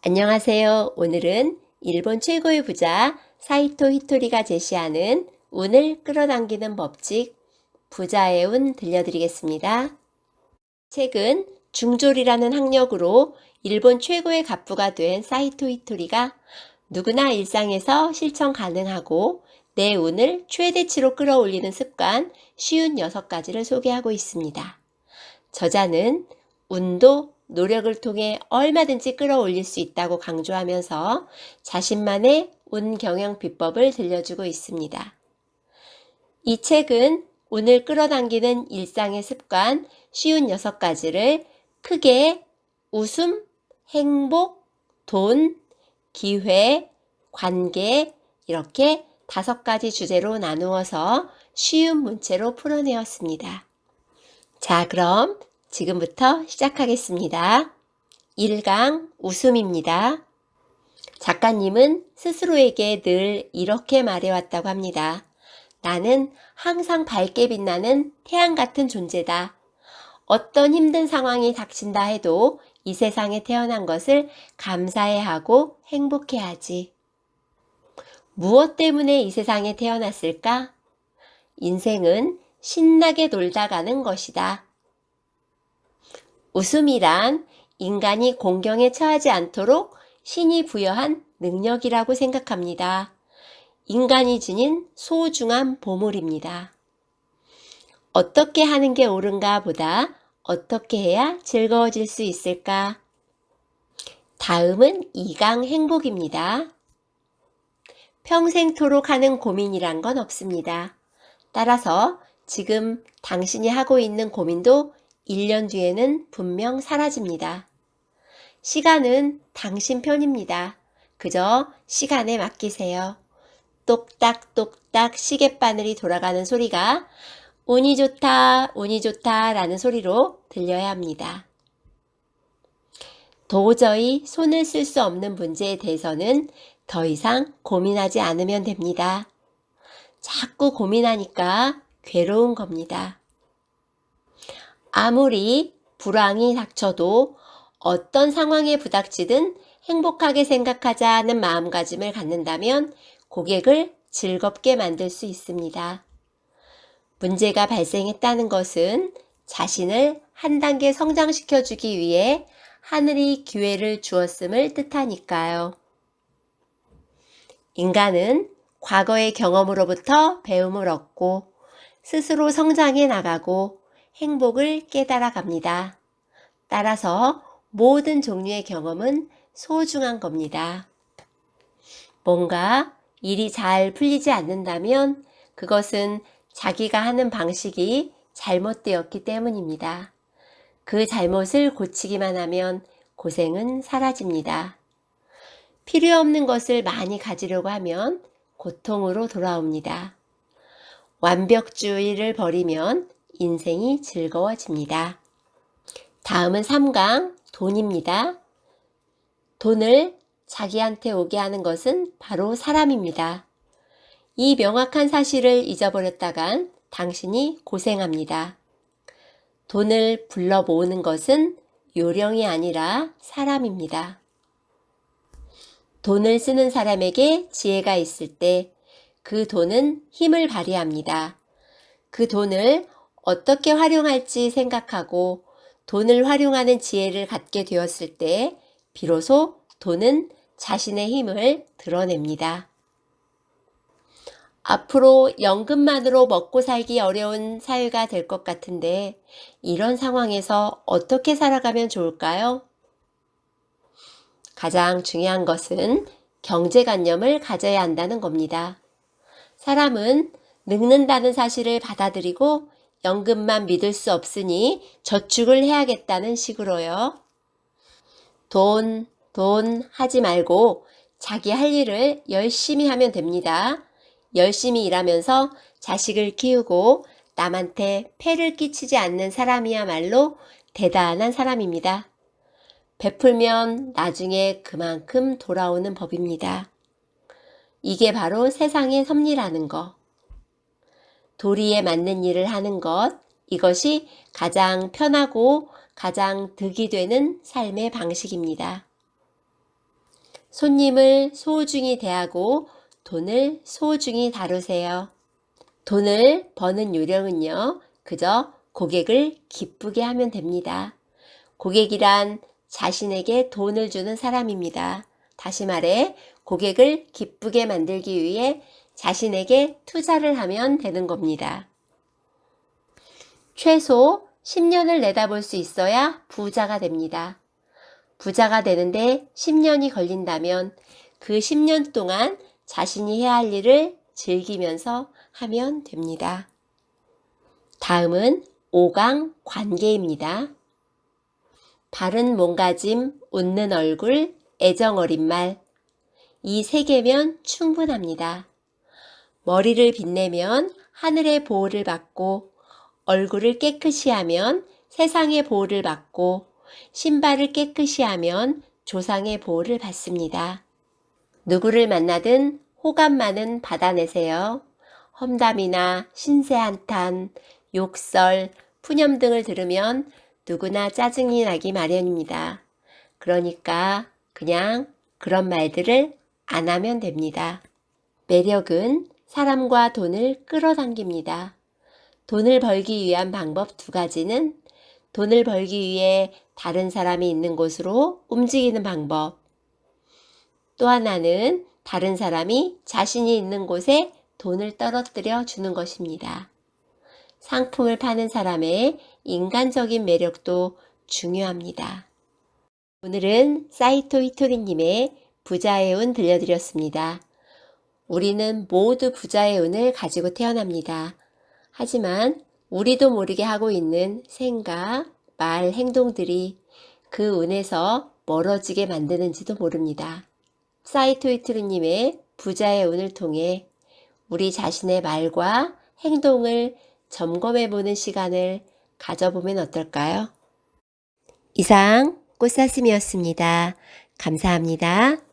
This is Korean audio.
안녕하세요. 오늘은 일본 최고의 부자 사이토 히토리가 제시하는 운을 끌어당기는 법칙, 부자의 운 들려드리겠습니다. 최근 중졸이라는 학력으로 일본 최고의 갑부가 된 사이토 히토리가 누구나 일상에서 실천 가능하고 내 운을 최대치로 끌어올리는 습관 쉬운 6가지를 소개하고 있습니다. 저자는 운도 노력을 통해 얼마든지 끌어올릴 수 있다고 강조하면서 자신만의 운 경영 비법을 들려주고 있습니다. 이 책은 운을 끌어당기는 일상의 습관 쉬운 6가지를 크게 웃음, 행복, 돈, 기회, 관계 이렇게 5가지 주제로 나누어서 쉬운 문체로 풀어내었습니다. 자, 그럼 지금부터 시작하겠습니다. 1강 웃음입니다. 작가님은 스스로에게 늘 이렇게 말해왔다고 합니다. 나는 항상 밝게 빛나는 태양 같은 존재다. 어떤 힘든 상황이 닥친다 해도 이 세상에 태어난 것을 감사해하고 행복해하지. 무엇 때문에 이 세상에 태어났을까? 인생은 신나게 놀다 가는 것이다. 웃음이란 인간이 공경에 처하지 않도록 신이 부여한 능력이라고 생각합니다. 인간이 지닌 소중한 보물입니다. 어떻게 하는 게 옳은가 보다 어떻게 해야 즐거워질 수 있을까? 다음은 2강 행복입니다. 평생토록 하는 고민이란 건 없습니다. 따라서 지금 당신이 하고 있는 고민도 1년 뒤에는 분명 사라집니다. 시간은 당신 편입니다. 그저 시간에 맡기세요. 똑딱똑딱 시계바늘이 돌아가는 소리가 운이 좋다, 운이 좋다 라는 소리로 들려야 합니다. 도저히 손을 쓸 수 없는 문제에 대해서는 더 이상 고민하지 않으면 됩니다. 자꾸 고민하니까 괴로운 겁니다. 아무리 불황이 닥쳐도 어떤 상황에 부닥치든 행복하게 생각하자는 마음가짐을 갖는다면 고객을 즐겁게 만들 수 있습니다. 문제가 발생했다는 것은 자신을 한 단계 성장시켜주기 위해 하늘이 기회를 주었음을 뜻하니까요. 인간은 과거의 경험으로부터 배움을 얻고 스스로 성장해 나가고 행복을 깨달아 갑니다. 따라서 모든 종류의 경험은 소중한 겁니다. 뭔가 일이 잘 풀리지 않는다면 그것은 자기가 하는 방식이 잘못되었기 때문입니다. 그 잘못을 고치기만 하면 고생은 사라집니다. 필요 없는 것을 많이 가지려고 하면 고통으로 돌아옵니다. 완벽주의를 버리면 인생이 즐거워집니다. 다음은 3강 돈입니다. 돈을 자기한테 오게 하는 것은 바로 사람입니다. 이 명확한 사실을 잊어버렸다간 당신이 고생합니다. 돈을 불러 모으는 것은 요령이 아니라 사람입니다. 돈을 쓰는 사람에게 지혜가 있을 때 그 돈은 힘을 발휘합니다. 그 돈을 어떻게 활용할지 생각하고 돈을 활용하는 지혜를 갖게 되었을 때 비로소 돈은 자신의 힘을 드러냅니다. 앞으로 연금만으로 먹고 살기 어려운 사회가 될 것 같은데 이런 상황에서 어떻게 살아가면 좋을까요? 가장 중요한 것은 경제관념을 가져야 한다는 겁니다. 사람은 늙는다는 사실을 받아들이고 연금만 믿을 수 없으니 저축을 해야겠다는 식으로요. 돈 하지 말고 자기 할 일을 열심히 하면 됩니다. 열심히 일하면서 자식을 키우고 남한테 폐를 끼치지 않는 사람이야말로 대단한 사람입니다. 베풀면 나중에 그만큼 돌아오는 법입니다. 이게 바로 세상의 섭리라는 거. 도리에 맞는 일을 하는 것, 이것이 가장 편하고 가장 득이 되는 삶의 방식입니다. 손님을 소중히 대하고 돈을 소중히 다루세요. 돈을 버는 요령은요, 그저 고객을 기쁘게 하면 됩니다. 고객이란 자신에게 돈을 주는 사람입니다. 다시 말해, 고객을 기쁘게 만들기 위해 자신에게 투자를 하면 되는 겁니다. 최소 10년을 내다볼 수 있어야 부자가 됩니다. 부자가 되는데 10년이 걸린다면 그 10년 동안 자신이 해야 할 일을 즐기면서 하면 됩니다. 다음은 5강 관계입니다. 바른 몸가짐, 웃는 얼굴, 애정 어린 말. 이 3개면 충분합니다. 머리를 빛내면 하늘의 보호를 받고, 얼굴을 깨끗이 하면 세상의 보호를 받고, 신발을 깨끗이 하면 조상의 보호를 받습니다. 누구를 만나든 호감만은 받아내세요. 험담이나 신세한탄, 욕설, 푸념 등을 들으면 누구나 짜증이 나기 마련입니다. 그러니까 그냥 그런 말들을 안 하면 됩니다. 매력은 사람과 돈을 끌어당깁니다. 돈을 벌기 위한 방법 2가지는 돈을 벌기 위해 다른 사람이 있는 곳으로 움직이는 방법. 또 하나는 다른 사람이 자신이 있는 곳에 돈을 떨어뜨려 주는 것입니다. 상품을 파는 사람의 인간적인 매력도 중요합니다. 오늘은 사이토 히토리님의 부자의 운 들려드렸습니다. 우리는 모두 부자의 운을 가지고 태어납니다. 하지만 우리도 모르게 하고 있는 생각, 말, 행동들이 그 운에서 멀어지게 만드는지도 모릅니다. 사이토 히토리님의 부자의 운을 통해 우리 자신의 말과 행동을 점검해보는 시간을 가져보면 어떨까요? 이상 꽃사슴이었습니다. 감사합니다.